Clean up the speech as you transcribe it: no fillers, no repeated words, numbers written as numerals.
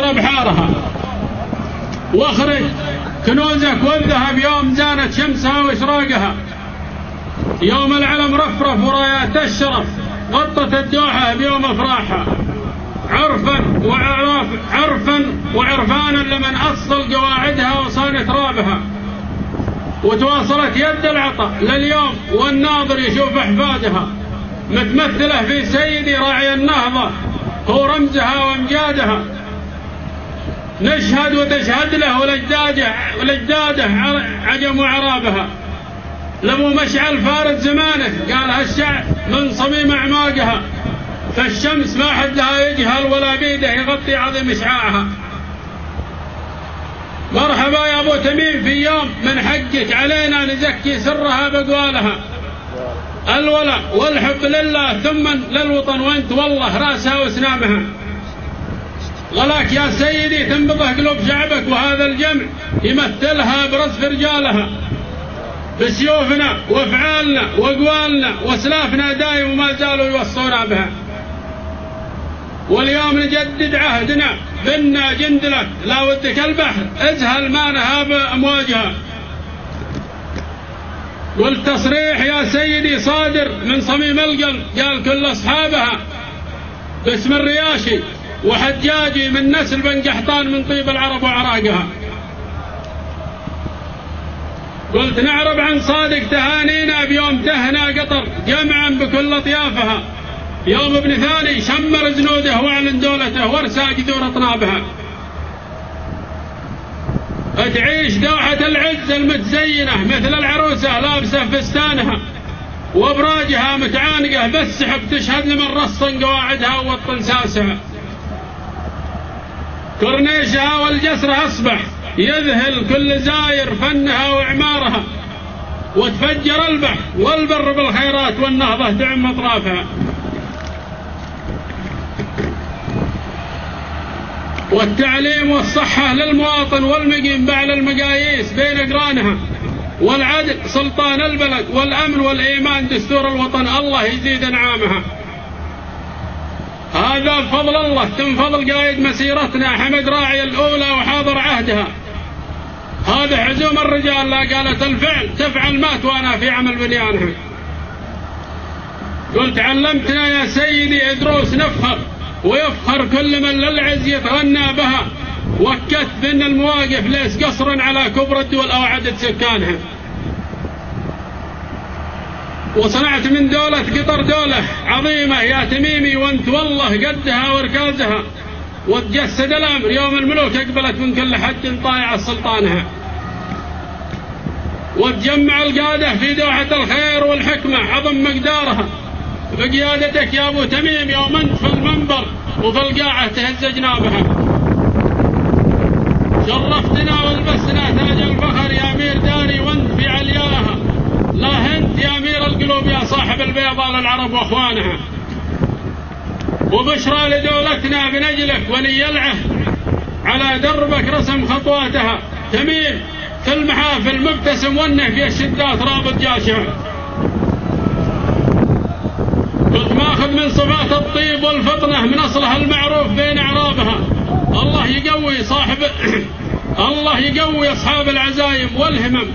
ترى بحارها، واخرج كنوزك والذهب يوم زانت شمسها وإشراقها، يوم العلم رفرف ورايات الشرف غطت الدوحة بيوم أفراحها، عرفا وعرفانا لمن أصل قواعدها وصان ترابها، وتواصلت يد العطاء لليوم والناظر يشوف أحفادها، متمثلة في سيدي راعي النهضة هو رمزها وامجادها، نشهد وتشهد له ولجداده عجم وعرابها، لابو مشعل فارد زمانه قالها الشعب من صميم أعماقها، فالشمس ما حد لها يجهل ولا بيده يغطي عظيم إشعاعها. مرحبا يا أبو تميم في يوم من حقك علينا نزكي سرها بقوالها، الولاء والحب لله ثم للوطن وانت والله راسها وسنامها، غلاك يا سيدي تنبضه قلوب شعبك وهذا الجمع يمثلها برصف رجالها، بسيوفنا وافعالنا واقوالنا واسلافنا دايم وما زالوا يوصونا بها، واليوم نجدد عهدنا بنا جندلك لا ودك البحر ازهل ما نهاب امواجها، والتصريح يا سيدي صادر من صميم القلب قال كل اصحابها باسم الرياشي وحجاجي من نسل بن قحطان من طيب العرب وعراقها، قلت نعرب عن صادق تهانينا بيوم تهنا قطر جمعا بكل اطيافها، يوم ابن ثاني شمر جنوده واعلن دولته وارسى جذور اطنابها، تعيش دوحة العز المتزينة مثل العروسة لابسة فستانها، وابراجها متعانقة بالسحب تشهد لمن رصن قواعدها ووطن ساسها، كورنيشها والجسر أصبح يذهل كل زاير فنها وإعمارها، وتفجر البحر والبر بالخيرات والنهضة تعم أطرافها، والتعليم والصحة للمواطن والمقيم بعد المقاييس بين أقرانها، والعدل سلطان البلد والأمن والإيمان دستور الوطن الله يزيد أنعامها، هذا بفضل الله تم فضل قائد مسيرتنا حمد راعي الأولى وحاضر عهدها، هذا عزوم الرجال لا قالت الفعل تفعل ما توانا في عمل بنيانها، قلت علمتنا يا سيدي دروس نفخر ويفخر كل من للعز يتغنى بها، وكت بأن المواقف ليس قصرا على كبر الدول أو عدد سكانها، وصنعت من دولة قطر دولة عظيمة يا تميمي وانت والله قدها وركازها، وتجسد الأمر يوم الملوك أقبلت من كل حد طايع سلطانها، وتجمع القادة في دوحة الخير والحكمة عظم مقدارها، بقيادتك يا أبو تميم يوم أنت في المنبر وفي القاعة تهز جنابها، شرفتنا والبسنا تاج الفخر يا أمير داري وانت في علياها، لا هنت يا أمير القلوب يا صاحب البيضاء للعرب وأخوانها، وبشرى لدولتنا بنجلك ولي العهد على دربك رسم خطواتها، تميم في المحافل مبتسم ونه في الشدات رابط جاشها، قلت ماخذ من صفات الطيب والفطنة من أصلها المعروف بين أعرابها، الله يقوي أصحاب العزايم والهمم